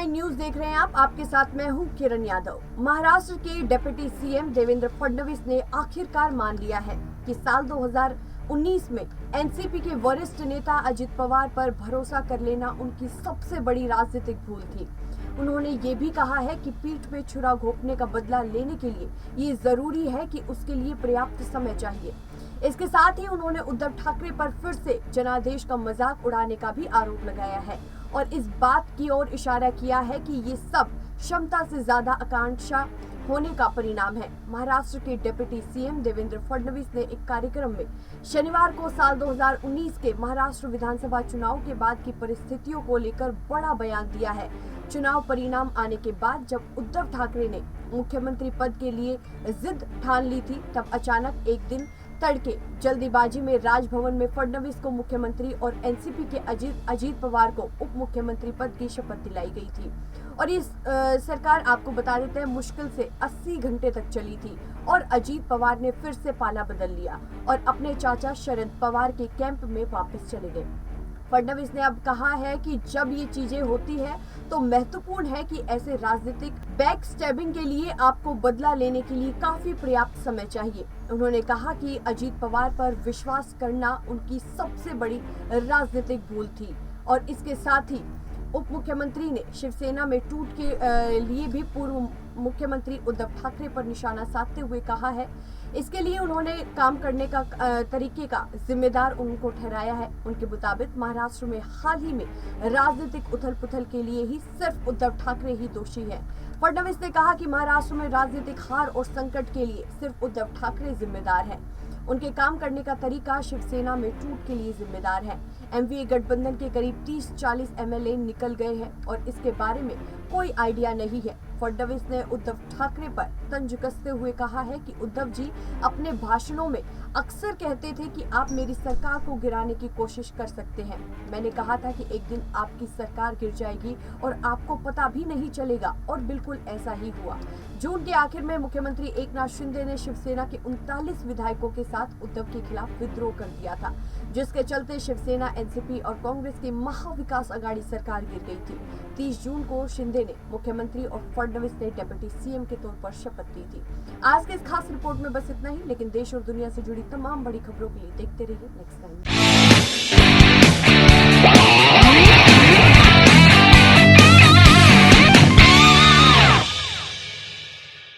News देख रहे हैं आप। आपके साथ मैं हूं किरण यादव। महाराष्ट्र के डिप्टी सीएम देवेंद्र फडणवीस ने आखिरकार मान लिया है कि साल 2019 में एनसीपी के वरिष्ठ नेता अजित पवार पर भरोसा कर लेना उनकी सबसे बड़ी राजनीतिक भूल थी। उन्होंने ये भी कहा है कि पीठ पे छुरा घोंपने का बदला लेने के लिए ये जरूरी है कि उसके लिए पर्याप्त समय चाहिए। इसके साथ ही उन्होंने उद्धव ठाकरे पर फिर से जनादेश का मजाक उड़ाने का भी आरोप लगाया है और इस बात की ओर इशारा किया है कि ये सब क्षमता से ज्यादा आकांक्षा होने का परिणाम है। महाराष्ट्र के डिप्टी सीएम देवेंद्र फडणवीस ने एक कार्यक्रम में शनिवार को साल 2019 के महाराष्ट्र विधानसभा चुनाव के बाद की परिस्थितियों को लेकर बड़ा बयान दिया है। चुनाव परिणाम आने के बाद जब उद्धव ठाकरे ने मुख्यमंत्री पद के लिए जिद ठान ली थी, तब अचानक एक दिन तड़के जल्दीबाजी में राजभवन में फडणवीस को मुख्यमंत्री और एनसीपी के अजीत पवार को उप मुख्यमंत्री पद की शपथ दिलाई गई थी। और इस सरकार, आपको बता देते हैं, मुश्किल से 80 घंटे तक चली थी और अजीत पवार ने फिर से पाला बदल लिया और अपने चाचा शरद पवार के कैंप में वापस चले गए। फडणवीस ने अब कहा है कि जब ये चीजें होती है तो महत्वपूर्ण है कि ऐसे राजनीतिक बैक स्टैबिंग के लिए आपको बदला लेने के लिए काफी पर्याप्त समय चाहिए। उन्होंने कहा कि अजीत पवार पर विश्वास करना उनकी सबसे बड़ी राजनीतिक भूल थी और इसके साथ ही उप मुख्यमंत्री ने शिवसेना में टूट के लिए भी पूर्व मुख्यमंत्री उद्धव ठाकरे पर निशाना साधते हुए कहा है। इसके लिए उन्होंने काम करने का तरीके का जिम्मेदार उनको ठहराया है। उनके मुताबिक महाराष्ट्र में हाल ही में राजनीतिक उथल पुथल के लिए ही सिर्फ उद्धव ठाकरे ही दोषी है। फडणवीस ने कहा कि महाराष्ट्र में राजनीतिक हार और संकट के लिए सिर्फ उद्धव ठाकरे जिम्मेदार है। उनके काम करने का तरीका शिवसेना में टूट के लिए जिम्मेदार है। एमवीए गठबंधन के करीब 30-40 एमएलए निकल गए हैं और इसके बारे में कोई आइडिया नहीं है। फडणवीस ने उद्धव ठाकरे पर तंज कसते हुए कहा है कि उद्धव जी अपने भाषणों में अक्सर कहते थे कि आप मेरी सरकार को गिराने की कोशिश कर सकते हैं। मैंने कहा था कि एक दिन आपकी सरकार गिर जाएगी और आपको पता भी नहीं चलेगा और बिल्कुल ऐसा ही हुआ। जून के आखिर में मुख्यमंत्री एकनाथ शिंदे ने शिवसेना के 39 विधायकों के साथ उद्धव के खिलाफ विद्रोह कर दिया था, जिसके चलते शिवसेना, एनसीपी और कांग्रेस की महाविकास आघाड़ी सरकार गिर गई थी। 30 जून को शिंदे ने मुख्यमंत्री और फडणवीस ने डिप्टी सीएम के तौर पर शपथ ली थी। आज के इस खास रिपोर्ट में बस इतना ही, लेकिन देश और दुनिया से जुड़ी तमाम बड़ी खबरों के लिए देखते रहिए नेक्स्ट टाइम।